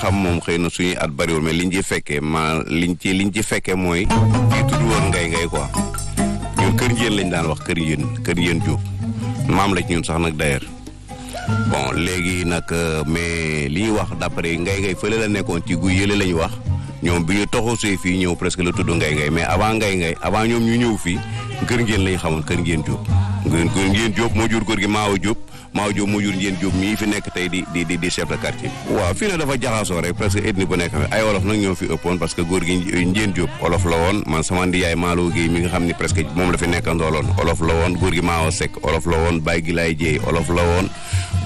xam moom xëy na suñuy at bariwul mais liñ ci fekkee mooy fii tudd woon ngay quoi ñun kër njéen lañ daan wax kër njéen Diop maam la ci ñun sax nag d'ailleurs bon léegi nag mais li ñuy wax d'après ngay fële la nekkoon ci guy yële lañ wax ñoom bi ñu toxusee fii ñëw presque la tudd ngay mais avant ñoom ñu ñëw fii kër njéen lañ xamoon kër njéen Diop kër njéen Diop moo jur kër gi Maawa Diop moo jur njéen Diop mii fi nekk tey di chef de quartier waaw fii nag dafa jaxasoo rek presque ethnie bu nekk ay wolof nag ñoo fi ëppoon parce que góor gi njéen Diop olof la woon man sama ndiyaay Maalo Guèye mi nga xam ni presque moom la fi nekkandooloon olof la woon góor gi Maawa Seck olof la woon Baye Gilaay Dieye olof la woon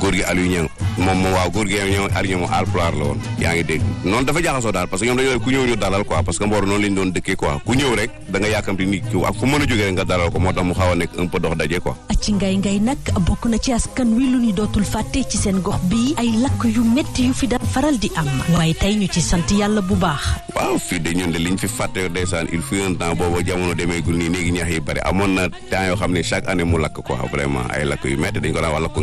góor gi Aliou Niang moom waaw góor gi Aliou Niang moom Haalpulaar la woon yaa ngi dégg noonu dafa jaxasoo daal parce que ñoom dañoo ku ñëw ñu dalal quoi parce que Mboro noonu lañ doon dëkkee quoi ku ñëw rek da nga yàkkamti nit ki ak fu mën a jógee rek nga dalal ko moo tax mu xaw a nekk un peu dox daje quoi. ci ngay nag bokk na ci askan wi lu ñu dootul fàtte ci seen gox bi ay lakk yu métti yu fi daan faral di am waaye tey ñu ci sant yàlla bu baax. waaw fii de ñun de liñ fi fàtte ndeysaan il fut un temps boobu jamono demeegul nii léegi ñax yi bari amoon na temps yoo xam ne chaque année mu lakk quoi vraiment ay lakk yu métti dañ ko daan wax lakk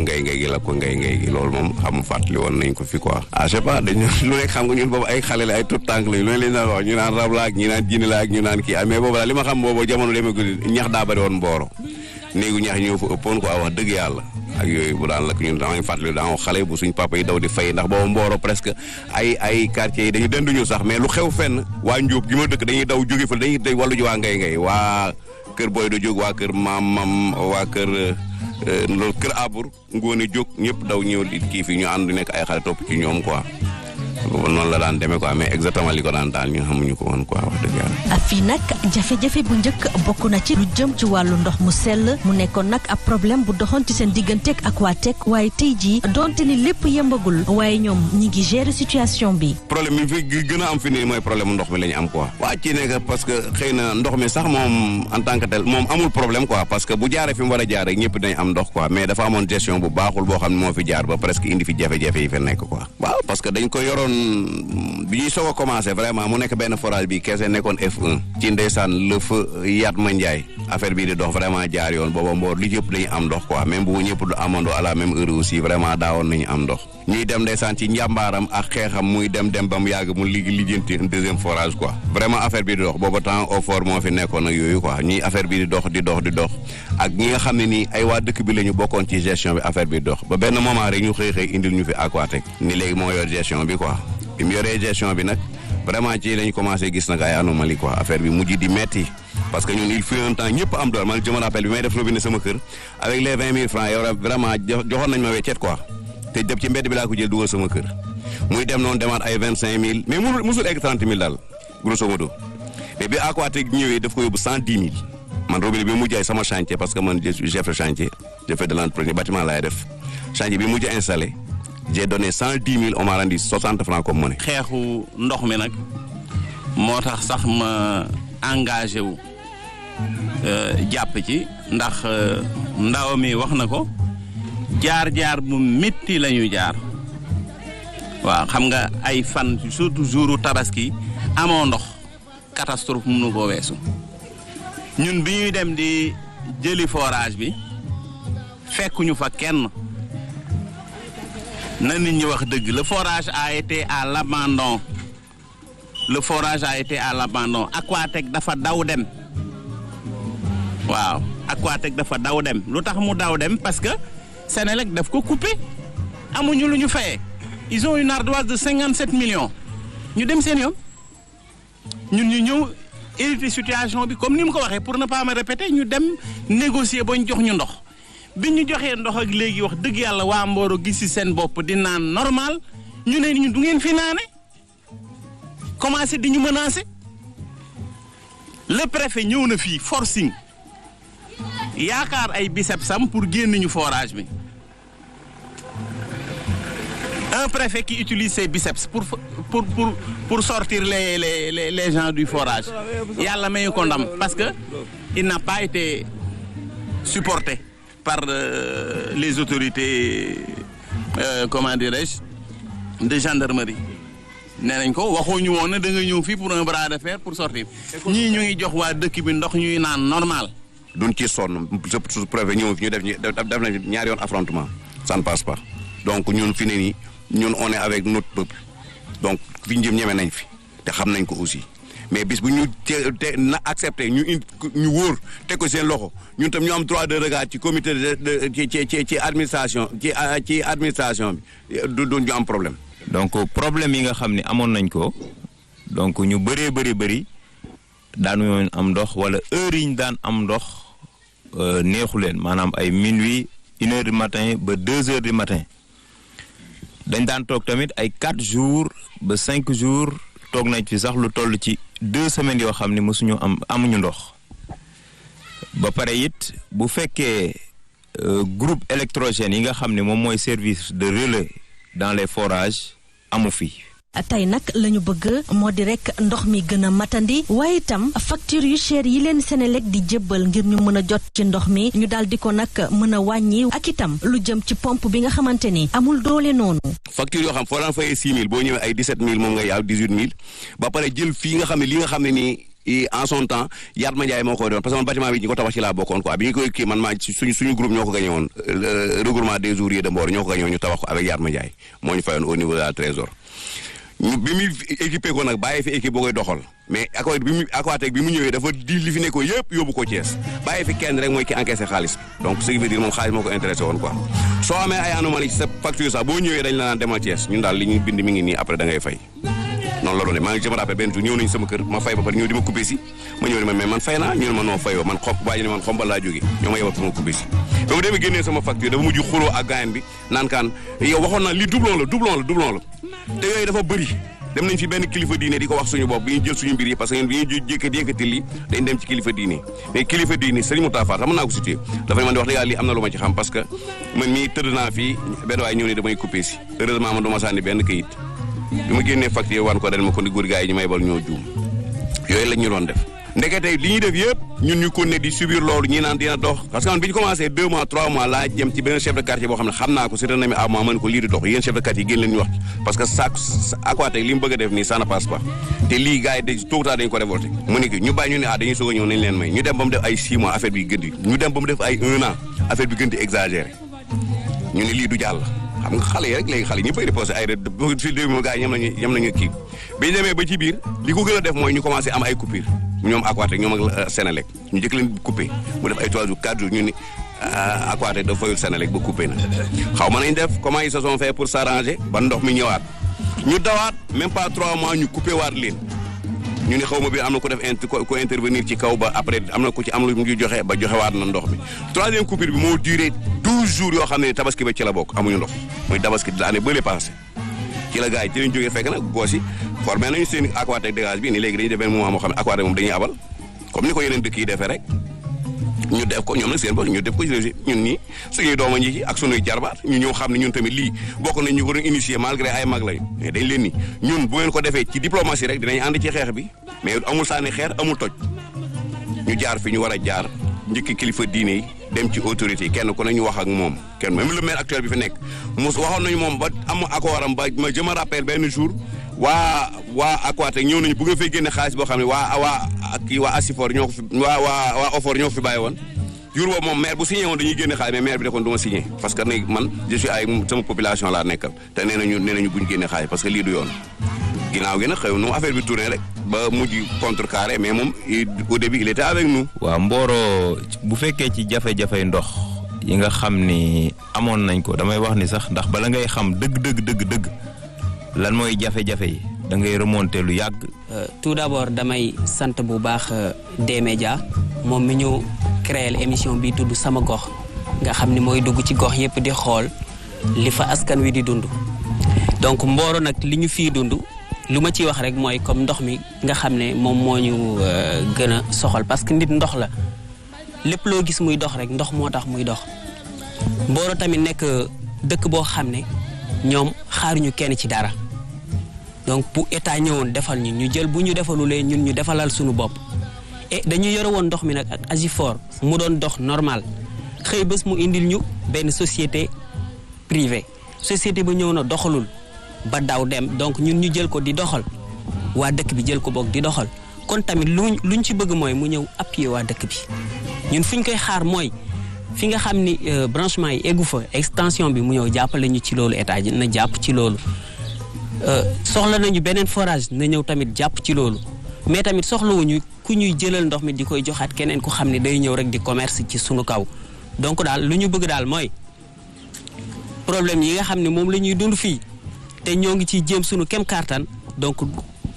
ngay gi loolu moom xam fàttali woon nañ ko fi quoi ah je sais pas dañu lu nekk xam nga ñun boobu ay xale la ay tout tànk lañ lu ne lañ daan wax ñu naan rab la ak ñi naan jinne la ak ñu naan kii mais boobu daal li ma xam boobu jamono demeegul ñax daa bari woon Mboro néegu ñax ñëw fa ëppoon quoi wax dëgg yàlla ak yooyu bu daan lakk ñun daañu fàttali daan xale bu suñ papa yi daw di fay ndax boobu Mboro presque ay quartiers yi dañu denduñu sax mais lu xew fenn waa Njóob gi ma dëkk dañuy daw jóge fa dañuy day wàllu ji waa ngay waa kër Boy do jóg waa kër mam waa kër loolu kër Abour ngoone jóg ñëpp daw ñëw kii fi ñu ànd nekk ay xale topp ci ñoom quoi noonu la daan demee quoi mais exactement li ko daan daal ñu xamuñu ko woon quoi wax dëgg yàlla. fii nag jafe-jafe bu njëkk bokk na ci lu jëm ci wàllu ndox mu sell mu nekkoon nag ab problème bu doxoon ci seen digganteeg ak waa TEC waaye tey jii donte ni lépp yembagul waaye ñoom ñi ngi gérer situation bi. problème bi fi gën a am fi nii mooy problème ndox mi la ñu am quoi. waa ci nekk parce que xëy na ndox mi sax moom en tant que tel moom amul problème quoi parce que bu jaaree fi mu war a jaar rek ñëpp dañ am ndox quoi mais dafa amoon gestion bu baaxul boo xam ne moo fi jaar ba presque indi fi jafe-jafe yi fi nekk quoi. waaw parce que dañ ko yoroon bi ñuy soog a commencé vraiment mu nekk benn forage bi kese nekkoon F1 ci ndeysaan le feu Yatma Ndiaye affaire bii di dox vraiment jaar yoon booba Mboro li yëpp dañuy am ndox quoi même bu ñëpp du amandoo à la même heure aussi vraiment daawoon nañu am ndox ñuy dem ndeysaan ci njàmbaaram ak xeexam muy dem ba mu yàgg mu lijjanti un deuxième forage quoi vraiment affaire bi di dox booba temps au fort moo fi nekkoon ak yooyu quoi ñuy affaire bi di dox ak ñi nga xam ne nii ay waa dëkk bi la ñu bokkoon ci gestion bi affaire bi di dox ba benn moment rek ñu xëy indil ñu fi Aquatech ni léegi moo yor gestion bi quoi bi mu yoree gestion bi nag vraiment ci lañu commencé gis nag ay anomalie quoi affaire bi mujj di metti parce que ñun il fut un temps ñëpp am doole man je me rappelle bi may def robinet sama kër avec les 20 000 francs yow vraiment joxoon nañ ma weccet quoi te def ci mbedd bi laa ko jël dugal sama kër muy dem noonu demaat ay 25 000 mais musul egg 30 000 daal grosso modo mais bi Aquatech ñëwee daf ko yóbbu 110 000 man robinet bi mujj ay sama chantier parce que man chef de chantier j'ai fait de l'entretien bâtiment laay def chantier bi mujj installé j'ai donné 110 000 on m'a rendu 60 francs comme monnaie. xeexu ndox mi nag moo tax sax ma engagé wu jàpp ci ndax ndaw mi wax na ko jaar bu métti la ñu jaar waaw xam nga ay fan surtout jouru tabaski amoo ndox catastrophe mënu koo weesu ñun bi ñuy dem di jëli forage bi fekkuñu fa kenn. na nit ñi wax dëgg le forage a été à l'abandon Aquatech dafa daw dem waaw Aquatech dafa daw dem lu tax mu daw dem parce que Senelec daf ko coupé amuñu lu ñu fayee ils ont une ardoise de 57 millions ñu dem seen yoon ñun ñu ñëw éviter situation bi comme ni mu ko waxee pour ne pas me répéter ñu dem négocier ba ñu jox ñu ndox bi ñu joxee ndox ak léegi wax dëgg yàlla waa Mboro gis ci seen bopp di naan normal ñu ne ñu du ngeen fi naane commencé di ñu menacer le préfet ñëw na fii forcing yaakaar ay bicepsam pour génn ñu forage bi un préfet qui utilise ses biceps pour sortir les gens du forage yàlla mayu ko ndam parce que il n'a pas été supporté par les autorités comment dirais-je de gendarmerie nee nañ ko waxuñu woon ne da nga ñëw fii pour un bras de fer pour sortir ñii ñu ngi jox waa dëkk bi ndox ñuy naan normal. duñ ci sonn su préfet ñëw fi ñu def nañ ñaari yoon affrontement ça ne passe pas donc ñun fi ne nii ñun on est avec notre peuple donc fi ñu jëm ñeme nañ fi te xam nañ ko aussi mais bis bu ñu te na accepté ñu wóor teg ko seen loxo ñun tam ñu am droit de regard ci comité ci administration ci administration bi du ñu am problème. donc problème yi nga xam ne amoon nañ ko donc ñu bëri daanuñu am ndox wala heure yi ñu daan am ndox neexu leen maanaam ay minuit 1h du matin ba 2h du matin dañ daan toog tamit ay 4 jours ba 5 jours toog nañ fi sax lu toll ci 2 semaines yoo xam ne mosuñu amuñu ndox ba pare it bu fekkee groupe électrogène yi nga xam ne moom mooy service de relais dans les forages amu fi. tey nag la ñu bëgg moo di rek ndox mi gën a matandi waaye itam facture yu cher yi leen Senelec di jébbal ngir ñu mën a jot ci ndox mi ñu daal di ko nag mën a wàññi ak itam lu jëm ci pompe bi nga xamante ni amul doole noonu. facture yoo xam foo daan fayee 6 000 boo ñëwee ay 17 000 moom nga yaaw 18 000 ba pare jël fii nga xam ne li nga xam ne nii en son temps Yatma Ndiaye moo koy doon parce que man bâtiment bi ñi ko tabax ci laa bokkoon quoi bi ñu koy kii man maa suñu groupe ñoo ko gagné woon regroupement des ouvriers de Mbor ñoo ko gagné woon ñu tabax ko avec Yatma Ndiaye moo ñu fayoon au niveau de la trésor bi muy équipé ko nag bàyyi fi équipe boo koy doxal mais Aquatech bi mu ñëwee dafa di li fi nekkoon yëpp yóbbu ko Thiès bàyyi fi kenn rek mooy ki encaissé xaalis bi donc ce qui veut dire moom xaalis moo ko intéressé woon quoi soo amee ay anomalie ci sa facture sax boo ñëwee dañ la naan demal Thiès ñun daal li ñu bind mi ngi nii après da ngay fay noonu la doon maa ngi je me rappelle benn jour ñëw nañu sama kër ma fay ba pare ñëw di ma coupé si ma ñëw ne ma mais man fay naa ñu ne ma non fayoo man waaye ne man xombal laa jógee ñoo ma yebal pour ma coupé si ba mu demee génnee sama facture dafa mujj xuloo ak gaayan bi naan kaan yow waxoon naa lii doublon la te yooyu dafa bëri dem nañ fi benn kilifa diine di ko wax suñu bopp bi ñu jël suñu mbir yi parce que ñun bi ñuy yëkkati lii dañ dem ci kilifa diine mais kilifa diine Serigne Mouta Fall xam naa ko situé dafa man di wax dëgg yàlla lii am na lu ma ci xam parce que man mii tëdd naa fii benn waaye ñëw ne damay coupé si heureusement man du ma sànni benn kayit bi ma génnee facture wan ko dañ ma ko di góor gars yi ñu may bal ñoo juum yooyu lañ ñu doon def ndekete li ñuy def yëpp ñun ñu ko ne di subir loolu ñi naan dina dox parce que man bi ñu commencé 2 mois 3 mois laa jëm ci benn chef de quartier boo xam ne xam naa ko c'est un ami à moi man ko lii di dox yéen chef de quartier génn leen ñu wax parce que Aquatech li mu bëgg a def nii ça ne passe pas te lii gars yi de tôt ou tard dañu ko révolté mu ne ñu bàyyi ñu ne dañuy soog a ñëw nañ leen may ñu dem ba mu def ay 6 mois affaire bi gën di ñu dem ba mu def ay 1 an affaire bi gën di exagéré ñu ne lii du jàll xam nga xale yi rek léegi xale yi ñëppay reposé ay fi démo gars yi ñam nañu kii bi ñu demee ba ci biir li ko gën a def mooy ñu commencé am ay coupure ñoom Aquatech ñoom ak Senelec ñu jëkk leen coupé mu def ay 3 jours 4 jours ñu ni Aquatech dafa fayul Senelec ba coupé na xaw ma nañ def comment ils se sont fait pour s'arranger ba ndox mi ñëwaat ñu dawaat même pas 3 mois ñu coupé waat leen ñu ne xaw ma bi am na ko def ko intervenir ci kaw ba après am na ko ci am lu ñu joxe ba joxewaat na ndox mi 3e coupure bi moo duré 12 jours yoo xam ne tabaski ba ci la bokk amuñu ndox mooy tabaski de l'année bële passé ci la gars yi ci lañ jógee fekk nag goos yi formé nañu seen Aquatech dégage bi ni léegi dañuy def benn moment moo xam ne Aquatech moom dañuy abal comme ni ko yeneen dëkk yi defee rek ñu def ko ñoom nag seen bopp ñu def ko ñun ñii suñuy dooma ñi ci ak suñuy jarbaat ñu ñëw xam ne ñun tamit lii bokk nañ ñu ko doon initier malgré ay mag lañu mais dañ leen ni ñun bu ngeen ko defee ci diplomatie rek dinañ ànd ci xeex bi mais amul sànni xeer amul toj ñu jaar fi ñu war a jaar njëkki kilifa diine yi dem ci autorité yi kenn ku ne ñu wax ak moom kenn même le maire actuel bi fi nekk mos waxoon nañu moom ba am accord am ba je me rappelle benn jour waa Aquatech ñëw nañu bu nga fay génne xaalis boo xam ne waa Asifor ñoo ko fi waa Ofor ñoo ko fi bàyyi woon jour boobu moom maire bu signé woon dañuy génne xaalis mais maire bi da kon du ma signé parce que ne man je suis ay sama population laa nekkal te nee nañu buñ génne xaalis parce que lii du yoon ginnaaw gi nag xëy na affaire bi tourné rek ba mujj contrecarré mais moom au début il était avec nous. waaw Mboro bu fekkee ci jafe-jafe ndox yi nga xam ni amoon nañ ko damay wax ni sax ndax bala ngay xam dëgg lan mooy jafe-jafe yi da ngay remonter lu yàgg. tout d'abord damay sant bu baax D-Média moom mi ñu créer émission bi tudd sama gox nga xam ni mooy dugg ci gox yépp di xool li fa askan wi di dund donc Mboro nag li ñu fii dund. lu ma ciy wax rek mooy comme ndox mi nga xam ne moom moo ñu gën a soxal parce que nit ndox la lépp loo gis muy dox rek ndox moo tax muy dox Mboro tamit nekk dëkk boo xam ne ñoom xaaruñu kenn ci dara donc bu état ñëwoon defal ñu jël bu ñu defalulee ñun ñu defalal suñu bopp et dañu yore woon ndox mi nag ak Asifor mu doon dox normal xëy bés mu indil ñu benn société privée société ba ñëw na doxalul ba daw dem donc ñun ñu jël ko di doxal waa dëkk bi jël ko boog di doxal kon tamit luñ ci bëgg mooy mu ñëw appuyer waa dëkk bi ñun fu ñu koy xaar mooy fi nga xam ni branchement yi eggu fa extension bi mu ñëw jàppale ñu ci loolu état ji na jàpp ci loolu soxla nañu beneen forage na ñëw tamit jàpp ci loolu mais tamit soxlawuñu ku ñuy jëlal ndox mi di koy joxaat keneen ku xam ne day ñëw rek di commerce ci sunu kaw donc daal lu ñu bëgg daal mooy problème yi nga xam ne moom la ñuy dund fii te ñoo ngi ciy jéem sunu kem kartan donc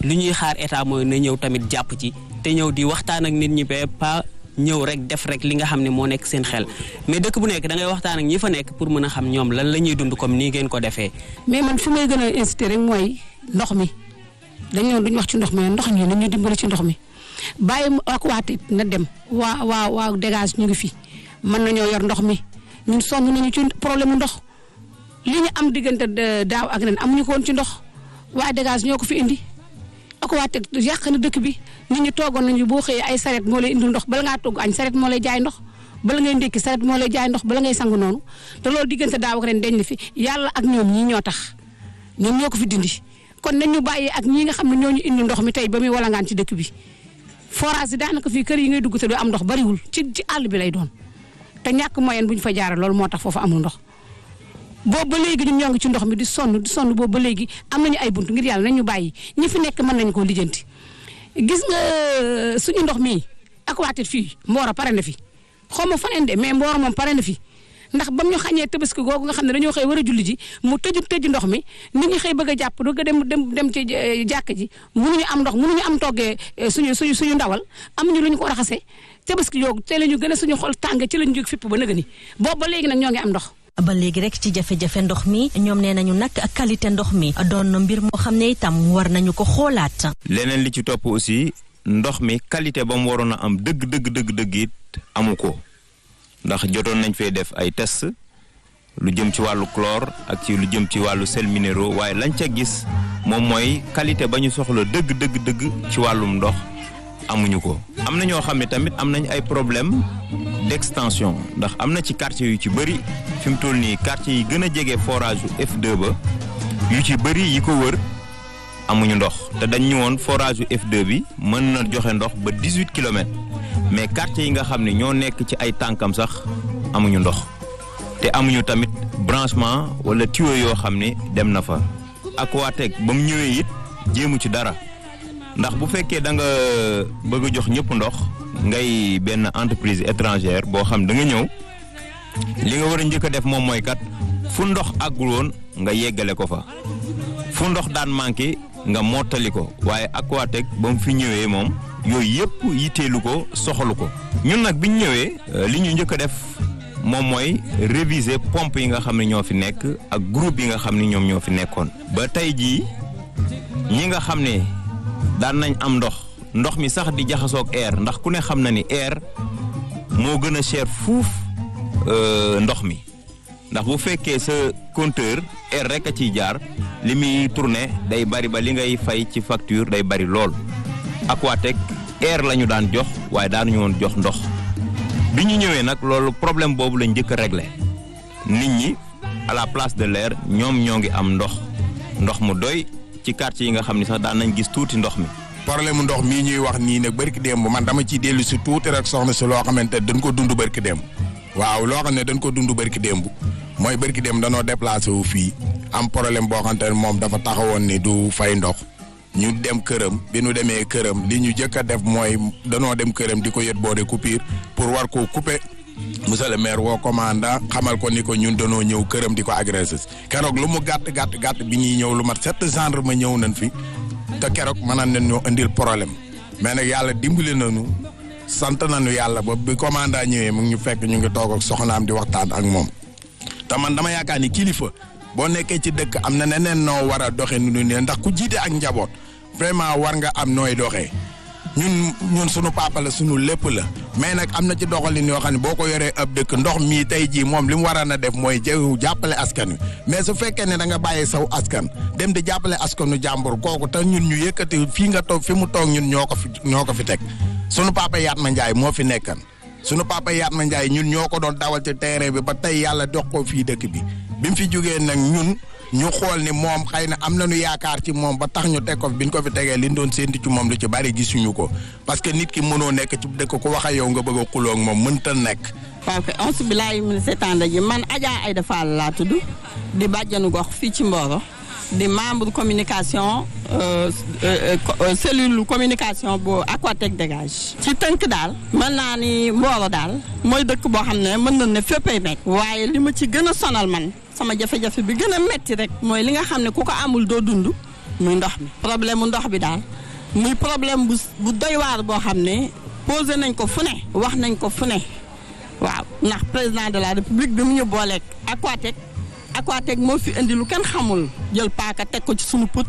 lu ñuy xaar état mooy na ñëw tamit jàpp ci te ñëw di waxtaan ak nit ñi ba pas ñëw rek def rek li nga xam ne moo nekk seen xel mais dëkk bu nekk da ngay waxtaan ak ñi fa nekk pour mën a xam ñoom lan la ñuy dund comme nii ngeen ko defee. mais man fi may gën a incité rek mooy ndox mi dañu duñ wax ci ndox mi ndox ñi nañu dimbali ci ndox mi bàyyi ak waati na dem waa dégage ñu ngi fi mën nañoo yor ndox mi ñun sonn nañu ci problème mu ndox li ñu am diggante daaw ak ren amuñu ko woon ci ndox waa dégage ñoo ko fi indi ak waati yàq na dëkk bi nit ñi toogoon nañu boo xëyee ay saret moo lay indil ndox bala ngaa togg añ saret moo lay jaay ndox bala ngay ndékki saret moo lay jaay ndox bala ngay sangu noonu te loolu diggante daaw ak ren dañ na fi yàlla ak ñoom ñii ñoo tax ñoom ñoo ko fi dindi kon nañ ñu bàyyi ak ñi nga xam ne ñoo ñu indi ndox mi tey ba muy walangaan ci dëkk bi forage yi daanaka fii kër yi ngay dugg te du am ndox bariwul ci àll bi lay doon te ñàkk moyen bu ñu fa jaaree loolu moo tax foofu amul ndox boobu ba léegi ñun ñoo ngi ci ndox mi di sonn boobu ba léegi am nañu ay buntu ngir yàlla nañ ñu bàyyi ñi fi nekk mën nañu koo lijjanti gis nga suñu ndox mii ak waatit fii Mboro pare na fi xaw ma faneen de mais Mboro moom pare na fi ndax bam ñu xañee tabaski googu nga xam ne dañoo xëy war a julli ji mu tëj ndox mi nit ñi xëy bëgg a jàpp bëgg a dem ci jàkk ji mënuñu am ndox mënuñu am toggee suñu ndawal amuñu lu ñu ko raxasee tabaski yoogu te la ñu gën a suñu xol tàng ci lañu jóg fipp ba nëga ni boobu ba léegi nag ñoo ngi am ndox. ba léegi rek ci jafe-jafe ndox mi ñoom nee nañu nag qualité ndox mi doon na mbir moo xam ne itam war nañu ko xoolaat. leneen li ci topp aussi ndox mi qualité ba mu waroon a am dëgg it amu ko ndax jotoon nañ fee def ay test lu jëm ci wàllu chlore ak ci lu jëm ci wàllu sels minéraux waaye lañ ca gis moom mooy qualité ba ñu soxla dëgg ci wàllum ndox amuñu ko. am na ñoo xam ne tamit am nañ ay problème d'extension ndax am na ci quartier yu ci bëri fi mu toll nii quartier yi gën a jege forage F2 ba yu ci bëri yi ko wër amuñu ndox te dañ ñu woon forage F2 bi mën na joxe ndox ba 18 kilomètres mais quartier yi nga xam ne ñoo nekk ci ay tànkam sax amuñu ndox te amuñu tamit branchement wala tuyau yoo xam ne dem na fa. Aquatech ba mu ñëwee it jéemu ci dara ndax bu fekkee da nga bëgg a jox ñëpp ndox ngay benn entreprise étrangère boo xam da nga ñëw li nga war a njëkk a def moom mooy kat fu ndox àggul woon nga yeggale ko fa fu ndox daan manqué nga mottali ko waaye Aquatech ba mu fi ñëwee moom yooyu yëpp yitteelu ko soxalu ko. ñun nag bi ñu ñëwee li ñu njëkk a def moom mooy réviser pompe yi nga xam ne ñoo fi nekk ak groupe yi nga xam ne ñoom ñoo fi nekkoon. ba tey jii ñi nga xam ne daan nañ am ndox mi sax di jaxasoog air ndax ku ne xam na ni air moo gën a cher fuuf ndox mi ndax bu fekkee sa compteur air rek a ciy jaar li muy tourné day bari ba li ngay fay ci facture day bari lool. Aquatech air la ñu daan jox waaye daanuñu woon jox ndox bi ñu ñëwee nag loolu problème boobu lañ njëkk a réglé nit ñi à la place de l'air ñoom ñoo ngi am ndox mu doy ci quartier yi nga xam ne sax daan nañ gis tuuti ndox mi. problème mu ndox mii ñuy wax nii nag barki démb man dama ciy dellu si tuuti rek soxna si loo xamante dañ ko dund barki démb waaw loo xam ne dañ ko dund barki démb mooy barki démb danoo déplacé wu fii am problème boo xamante ne moom dafa taxawoon ni du fay ndox ñu dem këram bi ñu demee këram li ñu jëkk a def mooy danoo dem këram di ko yët boode coupure pour war koo couper monsieur le maire woo commandant xamal ko ni ko ñun danoo ñëw këram di ko agressé keroog lu mu gàtt bi ñuy ñëw lu mat 7 gendarme ñëw nañ fi te keroog mënaan nañ ñoo indil problème mais nag yàlla dimbali nañu sant nañu yàlla ba bi commandant ñëwee mu ngi ñu fekk ñu ngi toog ak soxnaam di waxtaan ak moom te man dama yaakaar ni kilifa boo nekkee ci dëkk am na neneen noo war a doxee nu ne ndax ku jiite ak njaboot vraiment war nga am nooy doxee ñun sunu papa la sunu lépp la mais nag am na ci doxalin yoo xam ne boo ko yoree ab dëkk ndox mii tey jii moom li mu war a def mooy jàppale askan wi mais su fekkee ne da nga bàyyi saw askan dem di jàppale askanu jàmbur kooku te ñun ñu yëkkati fii nga toog fi mu toog ñun ñoo ko fi teg sunu papa Yatma Ndiaye moo fi nekkan sunu papa Yatma Ndiaye ñun ñoo ko doon dawal ci terrain bi ba tey yàlla dox ko fii dëkk bi mu fi jógee nag ñun ñu xool ni moom xëy na am nañu yaakaar ci moom ba tax ñu teg ko bi ñu ko fi tegee li ñu doon séntu ci moom lu ci bari gisuñu ko parce que nit ki mënoo nekk ci dëkk ku wax ak yow nga bëgg a xuloo ak moom mënta nekk. waaw kay auzu billaahi mina seytaani rajiim man Adja Aïda Fall laa tudd di bàjjanu gox fii ci Mboro di membre communication cellule communication bu Aquatech Dégage. ci tënk daal mën naa ni Mboro daal mooy dëkk boo xam ne mën na ne féppay nekk. waaye li ma ci gën a sonal man sama jafe-jafe bi gën a metti rek mooy li nga xam ne ku ko amul doo dund muy ndox mi. problème mu ndox bi daal muy problème bu doy waar boo xam ne posé nañ ko fu ne wax nañ ko fu ne waaw ndax président de la république bi mu ñu booleeg Aquatech moo fi indi lu kenn xamul jël paaka teg ko ci sunu put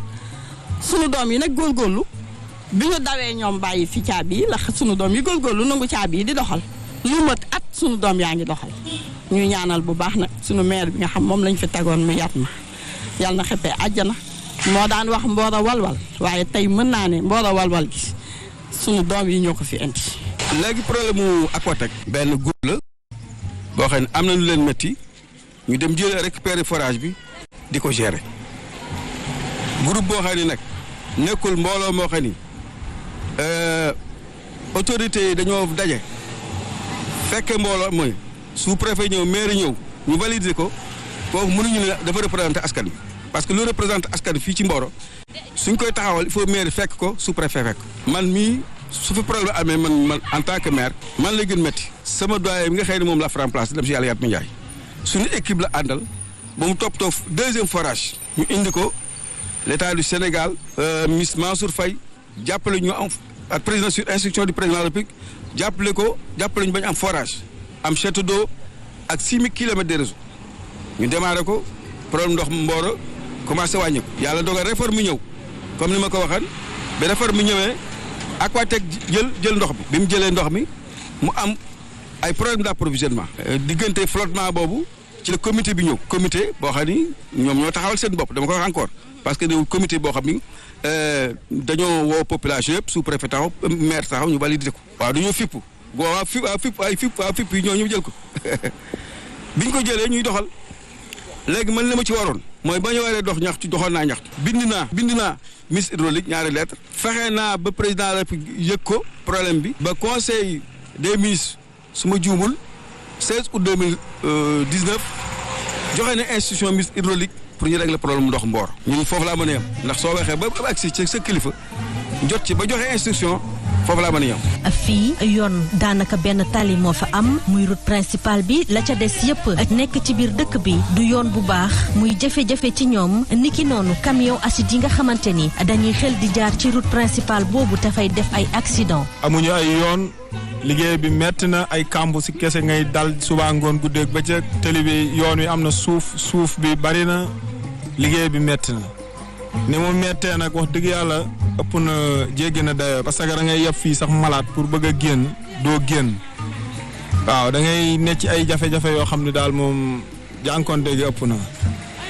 sunu doom yi nag góorgóorlu bi ñu dawee ñoom bàyyi fi caabi yi la sunu doom yi góorgóorlu nangu caabi yi di doxal lu mat at sunu doom yaa ngi doxal ñuy ñaanal bu baax nag sunu maire bi nga xam moom lañ fi tegoon mu yat ma yàlla na xëppee àjjana moo daan wax Mboro walwal waaye tey mën naa ne Mboro walwal gi sunu doom yi ñoo ko fi indi. léegi problème mu Aquatech benn groupe la boo xam ne am na lu leen métti ñu dem jël récupérer forage bi di ko gérer groupe boo xam ne nag nekkul mbooloo moo xam ni autorités yi dañoo daje fekke mbooloo mooy sous-préfet ñëw maire ñëw ñu valider ko kooku mënuñu ne dafa représenter askan bi parce que lu représente askan fii ci Mboro suñ koy taxawal il faut maire fekk ko sous-préfet fekk man mii su fi problème amee man en tant que maire man lay gën métti sama doyen bi nga xëy ne moom la fa remplacé dem si yàlla Yatma Ndiaye suñu équipe la àndal ba mu toppatoo deuxième forage ñu indi ko l'état du Sénégal ministre Mansour Faye jàppale ñu am ak président sur instruction du président de la République jàppale ñu bañ am forage am château d'eau ak 6000 kilomètres de réseau ñu démarré ko problème ndox Mboro commencé wàññi ko yàlla dogal réforme ñëw comme ni ma ko waxan ba réforme ñëwee Aquatech jël ndox bi mu jëlee ndox mi mu am ay problème d'approvisionnement diggante flottement boobu ci la comité bi ñëw comité boo xam ni ñoom ñoo taxawal seen bopp dama ko wax encore parce que ne comité boo xam ni dañoo woo population yëpp sous-préfet taxaw maire taxaw ñu validé ko waaw dañoo fipp waa fipp yi ñoo ñu jël ko biñ ko jëlee ñuy doxal léegi man li ma ci waroon mooy ba ñu waree dox ñaxtu doxoon naa ñaxtu bind naa ministre hydraulique ñaari lettre fexe naa ba président de la République yëg ko problème bi ba conseil des ministres su ma juumul 16 août 2019 joxe na institution ministre hydraulique pour ñu régler problème ndox Mboro ñun foofu laa mën a yem ndax soo waxee ba agsi ci sa kilifa jot ci ba joxe instruction foofu laa mën a yem. fii yoon daanaka benn tali moo fa am muy route principale bi la ca des yëpp nekk ci biir dëkk bi du yoon bu baax muy jafe-jafe ci ñoom niki noonu camion acide yi nga xamante ni dañuy xel di jaar ci route principale boobu dafay def ay accident. amuñu ay yoon liggéey bi metti na ay kambu si kese ngay dal suba ngoon guddeeg bëccëg tëli bi yoon wi am na suuf bi bari na liggéey bi metti na ni mu mettee nag wax dëgg yàlla ëpp na jéggi na dayoo parce que da ngay yeb fii sax malade pour bëgg a génn doo génn waaw da ngay nekk ci ay jafe-jafe yoo xam ne daal moom jànkonte gi ëpp na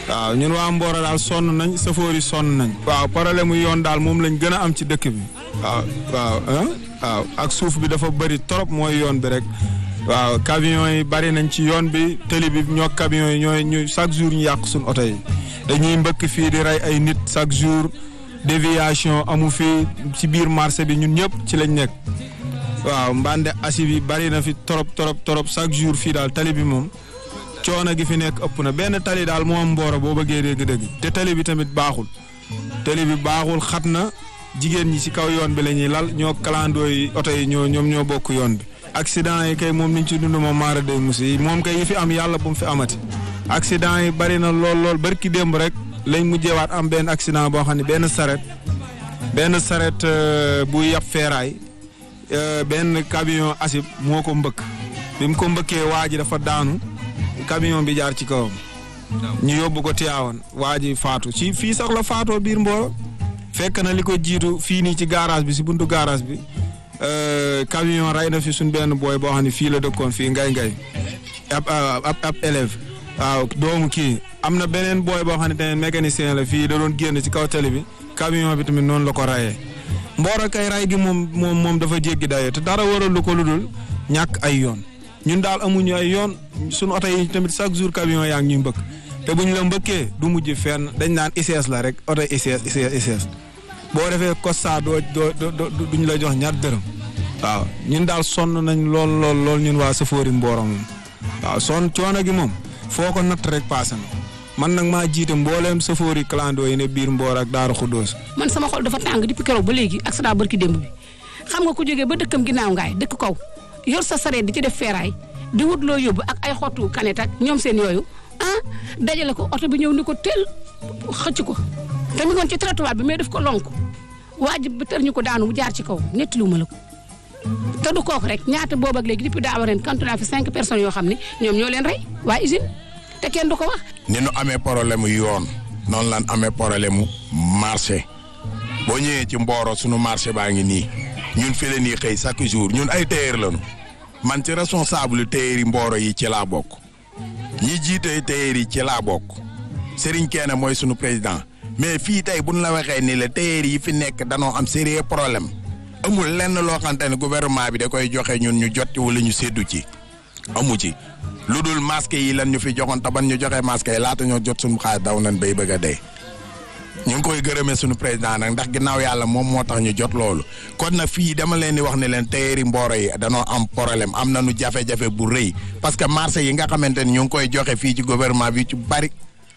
waaw ñun waa Mboro daal sonn nañ safoor yi sonn nañ. waaw problème mu yoon daal moom lañ gën a am ci dëkk bi. waaw ak suuf bi dafa bëri trop mooy yoon bi rek waaw camions yi bari nañ ci yoon bi tëli bi ñoo camions yi ñooy chaque jour ñu yàq suñu oto yi dañuy mbëkk fii di rey ay nit chaque jour. déviation amu fi ci biir marché bi ñun ñëpp ci lañ nekk waaw mbande asi bi bari na fi trop chaque jour fii daal tali bi moom coono gi fi nekk ëpp na benn tali daal moo am Mboro boo bëggee dégg-dégg te tali bi tamit baaxul xat na jigéen ñi ci kaw yoon bi la ñuy lal ñoo kalandoo yi oto yi ñoom ñoo bokk yoon bi accident yi kay moom niñ ci dund moom maara day musi moom kay yi fi am yàlla bu mu fi amati accident yi bari na lool barki démb rek lañ mujjeewaat am benn accident boo xam ne benn saret bu yab feeraay benn camion asib moo ko mbëkk bi mu ko mbëkkee waa ji dafa daanu camion bi jaar ci kawam ñu yóbbu ko Tivaouane waa ji faatu ci fii sax la faatoo biir Mboro fekk na li ko jiitu fii nii ci garage bi si buntu garage bi camion rey na fi suñ benn booy boo xam ne fii la dëkkoon fii ngay ab élève waaw doomu kii am na beneen booy boo xam ne tamit mécanicien la fii da doon génn ci kaw tali bi camion bi tamit noonu la ko rayee Mboro kay ray gi moom dafa jéggi dayoo te dara waral lu ko lu dul ñàkk ay yoon ñun daal amuñu ay yoon suñu oto yi tamit chaque jour camion yaa ngi ñuy mbëkk te bu ñu la mbëkkee du mujj fenn dañ naan ICS la rek oto ICS boo defee constat duñ la jox ñaar dërëm waaw ñun daal sonn nañ lool ñun waa Safoori Mboro moom waaw sonn coono gi moom foo ko natt rek paase na man nag maa jiite mbooleem safoori clando yi ne biir Mboro ak Daaru Xuddoos. man sama xol dafa tàng depuis keroog ba léegi accident barki démb bi xam nga ku jógee ba dëkkam ginnaaw ngaay dëkk kaw yor sa sareet di ci def feeraay di wut loo yóbbu ak ay xottu kanet ak ñoom seen yooyu dajale ko oto bi ñëw ni ko teel xëcc ko te mi ngoon ci trottoir bi mais daf ko lonk waajib ba tër ñu ko daanu mu jaar ci kaw nettaliwuma la ko te du kooku rek ñaata boobu ak léegi depuis daaw ren kantu naa fi 5 personnes yoo xam ne ñoom ñoo leen rey waa usine te kenn du ko wax. ni nu amee problème yoon noonu lan amee problème mu marché boo ñëwee ci Mboro sunu marché baa ngi nii ñun fi la ñuy xëy chaque jour ñun ay tailleur lañu man ci responsable tailleur yi Mboro yi ci laa bokk ñi jiite tailleur yi ci laa bokk Serigne Kene mooy sunu président mais fii tey buñ la waxee ni la tailleur yi fi nekk danoo am sérieux problème amul lenn loo xamante ne gouvernement bi da koy joxe ñun ñu jot wala ñu séddu ci amu ci lu dul masque yi lan ñu fi joxoon te ban ñu joxe masque yi laata ñoo jot suñu xaalis daw nañ bay bëgg a dee ñu ngi koy gërëmee suñu président nag ndax ginnaaw yàlla moom moo tax ñu jot loolu kon nag fii dama leen di wax ne leen tailleur Mboro yi danoo am problème am nañu jafe-jafe bu rëy parce que marché yi nga xamante ni ñu ngi koy joxe fii ci gouvernement bi ci bari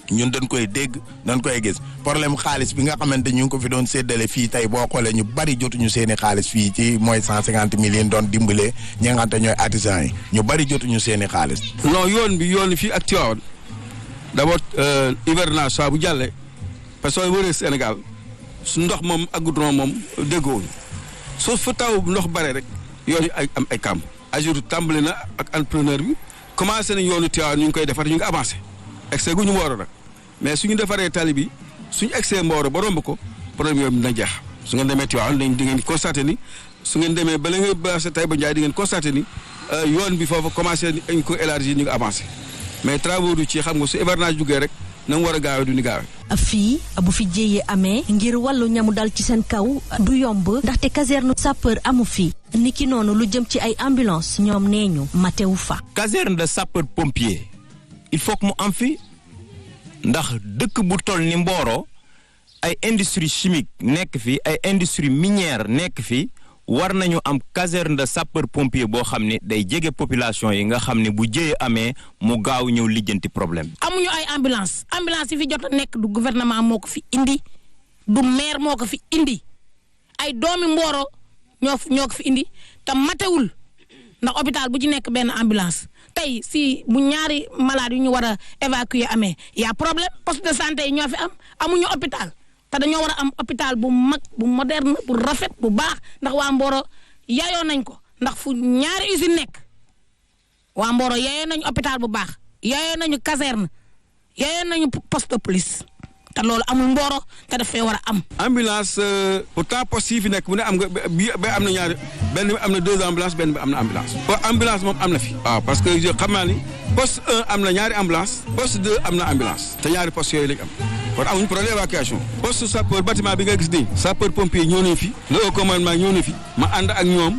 ñun dañ koy dégg dañ koy gis problème xaalis bi nga xamante ñu ngi ko fi doon séddale fii tey boo xoolee ñu bari jotuñu seeni xaalis fii ci mooy 150 millions doon dimbalee ñi nga xamante ñooy artisans yi ñu bari jotuñu seeni xaalis. non yoon bi fii ak Tivaouane d'abord hivernage saa bu jàllee parce que soo wëree Sénégal su ndox moom ak goudron moom déggoowuñu soo fa taw ndox bare rek yoon yi am ay kàmb. AGEROUTE tàmbali na ak entrepreneur bi commencé nañ yoonu Tivaouane ñu ngi koy defar ñu ngi avancé excès gu ñu Mboro nag mais suñu defaree tali bi suñu excès Mboro ba romb ko problème yooyu dina jeex su ngeen demee Tivaouane di ngeen constaté ni su ngeen demee ba la nga basé Taïba Ndiaye di ngeen constaté ni yoon bi foofu commencé nañ ko élargir ñu ngi avancé mais travaux du ci xam nga su hivernage duggee rek na mu war a gaawee du ni gaawee. fii bu fi jéyee amee ngir wàllu ñamu dal ci seen kaw du yomb ndaxte caserne sapeur amu fi niki noonu lu jëm ci ay ambulance ñoom nee ñu matewu fa. caserne de sapeur pompier il faut que mu am fi ndax dëkk bu toll ni Mboro ay industrie chimique nekk fi ay industrie minière nekk fi war nañu am caserne de sapeur pompier boo xam ne day jege population yi nga xam ne bu jëyee amee mu gaaw ñëw lijjanti problème. amuñu ay ambulance yi fi jot a nekk du gouvernement moo ko fi indi du maire moo ko fi indi ay doomi Mboro ñoo ko fi indi te matewul ndax hôpital bu ci nekk benn ambulance tey si bu ñaari malade yu ñu war a évacuer amee y a problème poste de santé yi ñoo fi amuñu hôpital. te dañoo war a am hôpital bu mag bu moderne bu rafet bu baax ndax waa Mboro yaayoo nañ ko ndax fu ñaari usine nekk waa Mboro yaayoo nañu hôpital bu baax yaayoo nañu caserne yaayoo nañu poste de police te loolu amul Mboro te dafay war a am. ambulance pourtant poste yi fi nekk bu ne am nga ba am na ñaari benn bi am na 2 ambulances benn bi am na ambulance. ambulance moom am na fi. waaw parce que xam naa ni poste 1 am na ñaari ambulance poste 2 am na ambulance te ñaari poste yooyu lañ am. kon amuñu problème évacuation poste sapeur bâtiment bi nga gis nii sapeur pompier ñëw nañ fi le haut commandement ñëw na fi ma ànd ak ñoom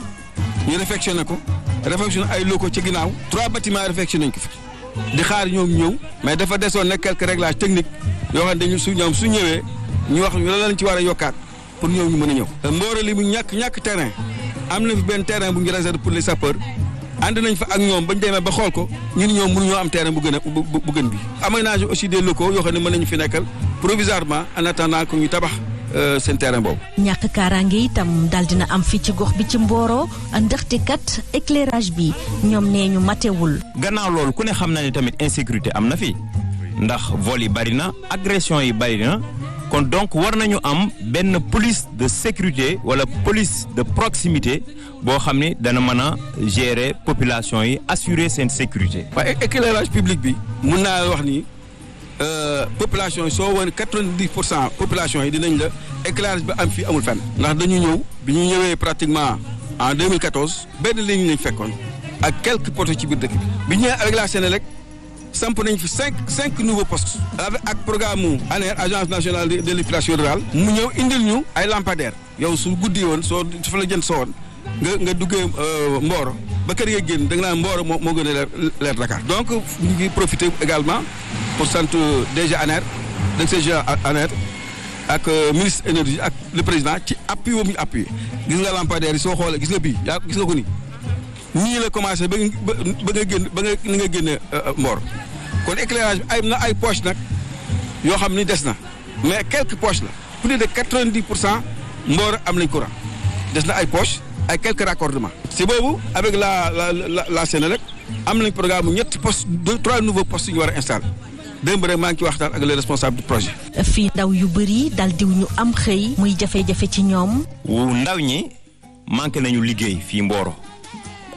ñu réfectionné ko réfectionné ay locaux ci ginnaaw 3 bâtiments réfectionné nañ ko fi di xaar ñoom ñëw mais dafa desoon nag quelques réglages techniques yoo xam ne dañu su ñëwee ñu wax ñu lan lañ ci war a yokkaat pour ñëw ñu mën a ñëw. Mboro li mu ñàkk terrain am na fi benn terrain bu ñu réservé pour les sapeurs ànd nañ fa ak ñoom bañ demee ba xool ko ñun ñoom mënuñoo am terrain bu gën bi. aménagé aussi des locaux yoo xam ne mën nañu fi nekkal provisoirement en attendant que ñu tabax seen terrain boobu. ñàkk kaaraange itam dal dina am fii ci gox bi ci Mboro ndaxte kat éclairage bi ñoom nee ñu matewul. gannaaw loolu ku ne xam na ne tamit insécurité am na fi ndax vol yi bari na agression yi bari na kon donc war nañu am benn police de sécurité wala police de proximité boo xam ne dana mën a gérer population yi assurer seen sécurité. waaye éclairage public bi mun naa wax ni population yi soo wane 90% population yi dinañ la éclairage bi am fii amul fenn. ndax dañu ñëw bi ñu ñëwee pratiquement en 2014 benn ligne lañ fekkoon ak quelques poteaux ci biir dëkk bi. bi ñu ñëwee avec la Sénélec samp nañ fi cinq nouveaux postes. ak programme mu ANER agence nationale de l'électrification rurale. mu ñëw indil ñu ay lampadaires. yow su guddi woon soo fa la jënd soo woon nga duggee Mboro ba kër nga génn da nga naan Mboro moo gën a leer Dakar. donc ñu ngi profiter également pour sant DG ANER DG ANER ak ministre énergie ak le président ci appui woo mu appui gis nga lampadaires yi soo xoolee gis nga bii yaa gis nga ko ni nii la commencé ba nga génn ba nga ni nga génne Mboro kon éclairage bi ay na ay poche nag yoo xam ni des na mais quelques poches la plus de 90% Mboro am nañ courant des na ay poches ay quelques raccordements. si boobu avec la Sénélec am nañ programme mu ñetti postes 3 nouveaux postes yu ñu war a installer démb rek maa ngi ci waxtaan ak les responsables du projet. fii ndaw yu bëri dal diw ñu am xëy muy jafe-jafe ci ñoom. ndaw ñi manqué nañu liggéey fii Mboro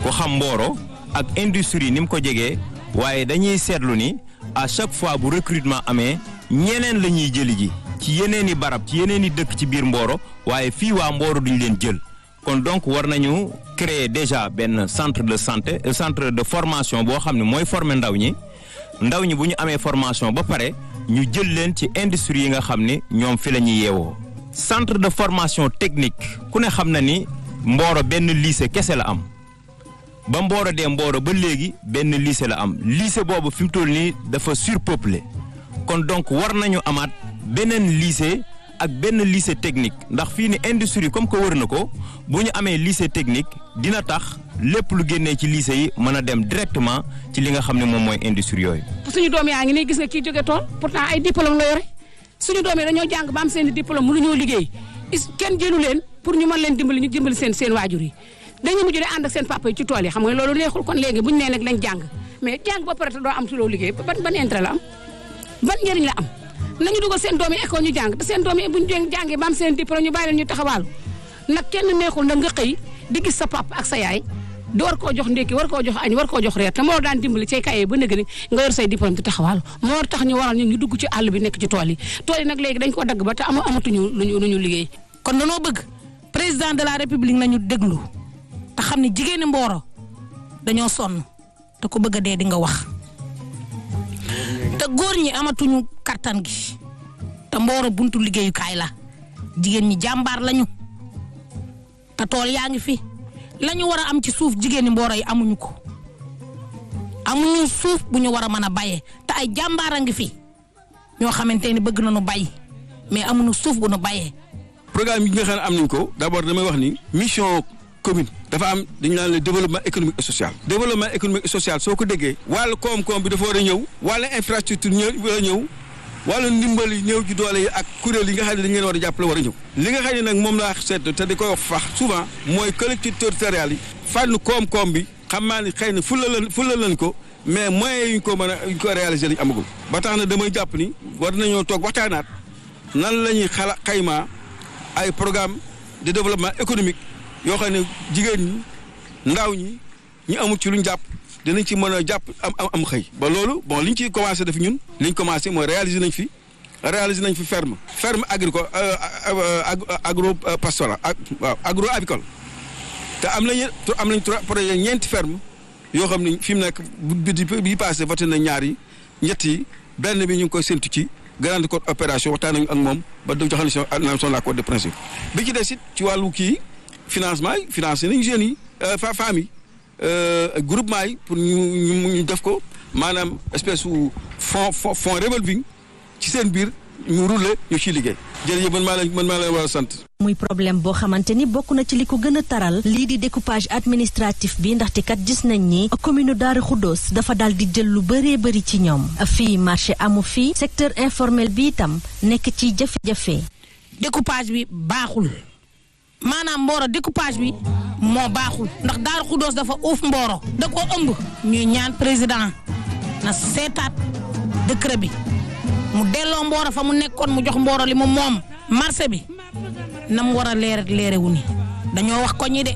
ku xam Mboro ak industrie ni mu ko jegee waaye dañuy seetlu ni à chaque fois bu recrutement amee ñeneen la ñuy jëli ji ci yeneen i barab ci yeneen i dëkk ci biir Mboro waaye fii waa Mboro duñ leen jël kon donc war nañu créer déjà benn centre de santé centre de formation boo xam ne mooy former ndaw ñi bu ñu amee formation ba pare ñu jël leen ci industrie yi nga xam ni ñoom fi la ñuy yeewoo. centre de formation technique ku ne xam na ni Mboro benn lycée kese la am ba Mboro dee Mboro ba léegi benn lycée la am lycée boobu fi mu toll nii dafa surpeuplé kon donc war nañu amaat beneen lycée ak benn lycée technique ndax fii ni industrie comme que wër na ko bu ñu amee lycée technique dina tax lépp lu génnee ci lycée yi mën a dem directement ci li nga xam ne moom mooy industrie yooyu. suñu doom yaa ngi nii gis nga kii jóge tool pourtant ay diplôme la yore suñu doom yi dañoo jàng ba am seen i diplôme mënuñoo liggéey kenn jëlu leen pour ñu mën leen dimbali ñu dimbali seen waajur yi dañu mujj di ànd ak seen papa yi ci tool yi xam nga loolu neexul kon léegi buñu nee nag lañ jàng mais jàng ba pare te doo am ci loo liggéey ban intérêt la am ban njëriñ la am nañu dugal seen doom yi école ñu jàng te seen doom yi buñu jàngee ba am seen diplôme ñu bàyyi leen ñu taxawaalu nag kenn neexul nag nga xëy di gis sa papa ak sa yaay di war koo jox ndékki war koo jox añ war koo jox reer te moo daan dimbali cay kaye ba nëgg ni nga yor say diplôme di taxawaalu moo tax ñu waral ñu dugg ci àll bi nekk ci tool yi nag léegi dañ ko dagg ba te amatuñu luñu liggéey. kon danoo bëgg président de la république nañu déglu te xam ne jigéeni Mboro dañoo sonn te ko bëgg a dee di nga wax te góor ñi amatuñu kattan gi te Mboro buntu liggéeyukaay la jigéen ñi jàmbaar lañu te tool yaa ngi fi lañu war a am ci suuf jigéeni Mboro yi amuñu ko amuñu suuf bu ñu war a mën a bayee te ay jàmbaar a ngi fi ñoo xamante ni bëgg nañu bay mais amuñu suuf bu ñu bayee. programme yi nga xam ne am nañ ko d'abord damay wax ni mission commune dafa am dañu naan le développement économique et social. développement économique et social soo ko déggee wàllu koom-koom bi dafa war a ñëw wàllu infrastructure war a ñëw wàllu ndimbal yi ñëw ji doole yi ak kuréel yi nga xam ne dañu leen war a jàppale war a ñëw. li nga xam ne nag moom laa seetlu te di koy wax souvent mooy collectivités territoriales yi fànn koom-koom bi xam naa ni xëy na fulla leen ko mais moyens yi ñu ko mën a ñu ko réaliser lañu amagul. ba tax na damay jàpp ni war nañoo toog waxtaanaat nan la ñuy xaymaa ay programme de développement économique yoo xam ne jigéen ñi ndaw ñi ñu amul ci luñ jàpp dinañ ci mën a jàpp am xëy. ba loolu bon liñ ciy commencé def ñun liñ commencé mooy réaliser nañ fi ferme agricole agro pastoral waaw agro avicole te am nañ 3 projet ñeenti ferme yoo xam ne fi mu nekk bi passé voté na ñett yi benn bi ñu ngi koy séntu ci grande code opération waxtaan nañu ak moom ba joxe nañ son accord de principe bi ci des it ci wàllu kii financement yi financé nañu jeunes yi femmes yi groupement yi pour ñu def ko maanaam espèce u fonds revolving ci seen biir ñu roulé ñu ciy liggéey jërëjëf man maa leen war a sant. muy problème boo xamante ni bokk na ci li ko gën a taral lii di découpage administratif bi ndaxte kat gis nañ ni commune Darou Khoudoss dafa daal di jël lu bëree bëri ci ñoom fii marché amu fii secteur informel bi itam nekk ci jafe-jafe. découpage bi baaxul maanaam Mboro découpage bi moo baaxul ndax Darou Khoudoss dafa uuf Mboro da ko ëmb. ñuy ñaan président na seetaat décret bi mu delloo Mboro fa mu nekkoon mu jox Mboro li mu moom marché bi. na mu war a leere wu ni dañoo wax ko ñi de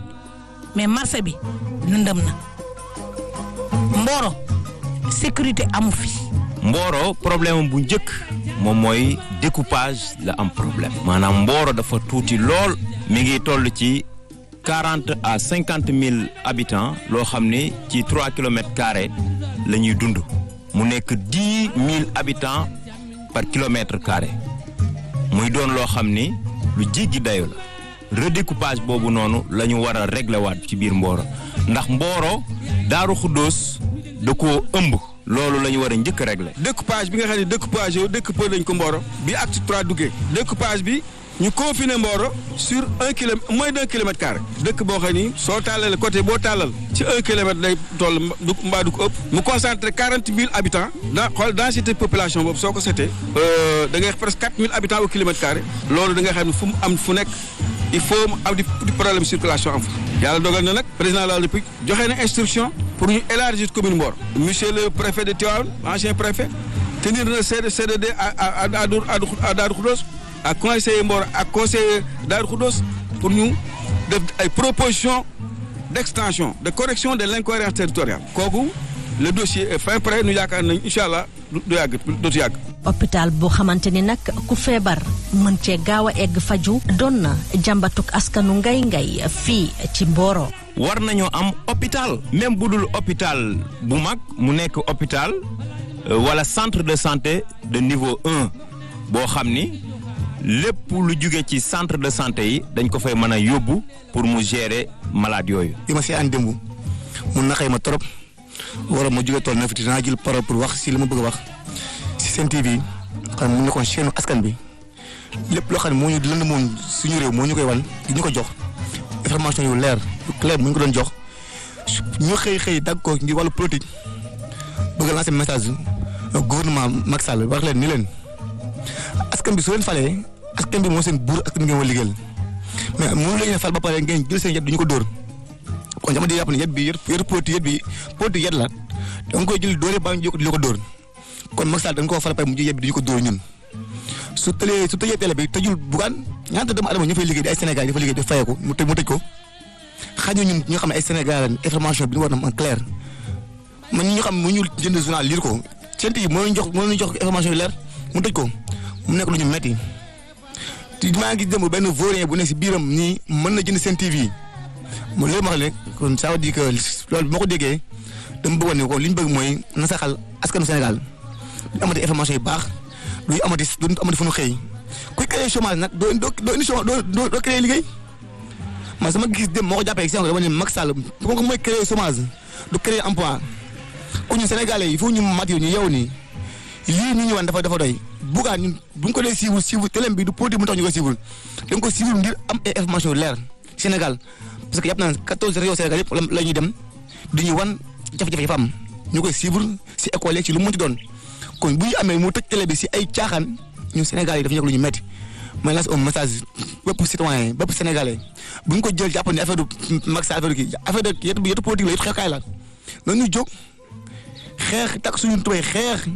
mais marché bi lëndëm na Mboro sécurité amu fi. Mboro problème bu njëkk moom mooy découpage la am problème. maanaam Mboro dafa tuuti lool. mi ngi toll ci 40 à 50 000 habitants loo xam ne ci 3 kilomètres carrés la ñuy dund. mu nekk 10 000 habitants par kilomètre carré muy doon loo xam ni. lu jéggi dayo la redécoupage boobu noonu la ñu war a régler waat ci biir Mboro ndax Mboro Darou Khoudoss da koo ëmb loolu la ñu war a njëkk a régler. découpage bi nga xam ne découpé nañ ko Mboro bi acte 3 duggee découpage bi ñu confiner Mboro sur 1 kilomètre moins d'1 kilomètre carré dëkk boo xam ni soo tàllalee côté boo tàllal ci 1 kilomètre day toll mbaa du ko ëpp mu concentré 40 000 habitants xool densité population boobu soo ko seetee da ngay presque 4 000 habitants au kilomètre carré loolu da ngay xam ne fu mu am fu nekk il faut mu am di problème circulation am fa yàlla dogal na nag président de la République joxe na instruction pour ñu élargir commune Mboro monsieur le préfet de Tivaouane ancien préfet tenir na CDD à Darou Khoudoss ak conseiller Mboro ak conseiller Darou Khoudoss pour ñu def ay propositions d'extension de correction de l'incohérence territoriale kooku le dossier est fin prêt nu yaakaar nañ incha allah dootu yàgg. hôpital boo xamante ni nag ku feebar mën cee gaaw a egg faju doon na jàmbatuk askanu ngay fii ci Mboro. war nañoo am hôpital même bu dul hôpital bu mag mu nekk hôpital wala centre de santé de niveau 1 boo xam ni lépp lu jóge ci centre de santé yi dañ ko fay mën a yóbbu pour mu gérer malade yooyu. bi ma see ànd démb mun na xëy ma trop wala ma jóge tool na fi dinaa jël parole pour wax si li ma bëgg a wax si Sen TV xam mu nekkoon chaîne askan bi lépp loo xam ne moo ñu lënd moom suñu réew moo ñu koy wan di ñu ko jox information yu leer yu clair mu ñu ko doon jox ñu xëy dagg ko ngir wàllu politique bëgg lancer message gouvernement Macky Sall wax leen ni leen askan bi su leen falee askan bi moo seen buur askan bi ngeen war liggéeyal mais mënu la ñu fal ba pare ngeen jël seen yet du ñu ko dóor kon dama di yàpp ne yet bi yet politique yet la da nga koy jël dóore ba ñu ko dóor kon Macky Sall da nga koo fal pare mu jël yet bi du ñu ko dóor ñun su tëjee télé bi tëjul Bougane ñaata doomu adama ñu fay liggéey di ay Sénégal dafa liggéey di fayeeku mu tëj ko xañu ñun ñu xam ne ay Sénégal information bi ñu war na am en clair man ñu xam mu ñu jënd journal lire ko Sen TV moo ñu jox information yu leer mu tëj ko mu nekk lu ñu metti maa ngi dem benn vaurien bu nekk si biiram nii mën na jënd Sen TV mu loolu ma xam ne kon ça veut dire que loolu bi ma ko déggee dama bëggoon ne ko li ñu bëgg mooy na saxal askanu Sénégal du amati information yu baax du amati fu ñu xëy kuy créer chômage nag doo créer liggéey man sama gis dem moo ko jàppee si dama ne Macky Sall ko mooy créer chômage du créer emploi ku ñun Sénégalais yi foofu ñu mat ñu yow nii lii ñu wan dafa doy Bougane ñun bu ñu ko dee suivre télé bi du politique mu tax ñu ko suivre dañ ko suivre ngir am ay information yu leer Sénégal parce que yàpp naa 14 régions Sénégal yëpp la ñuy dem di ñu wan jafe-jafe yi fa am ñu koy suivre si école ci lu mu mënti doon kon bu ñu amee mu tëj télé bi si ay caaxaan ñun Sénégal yi dafa nekk lu ñu metti may lancer un message bépp citoyen bépp Sénégalais bu ñu ko jël jàpp ne affaire du Macky Sall affaire de yetu politique la yetu xeexkaay la nañu jóg xeex takk suñu tubéy xeex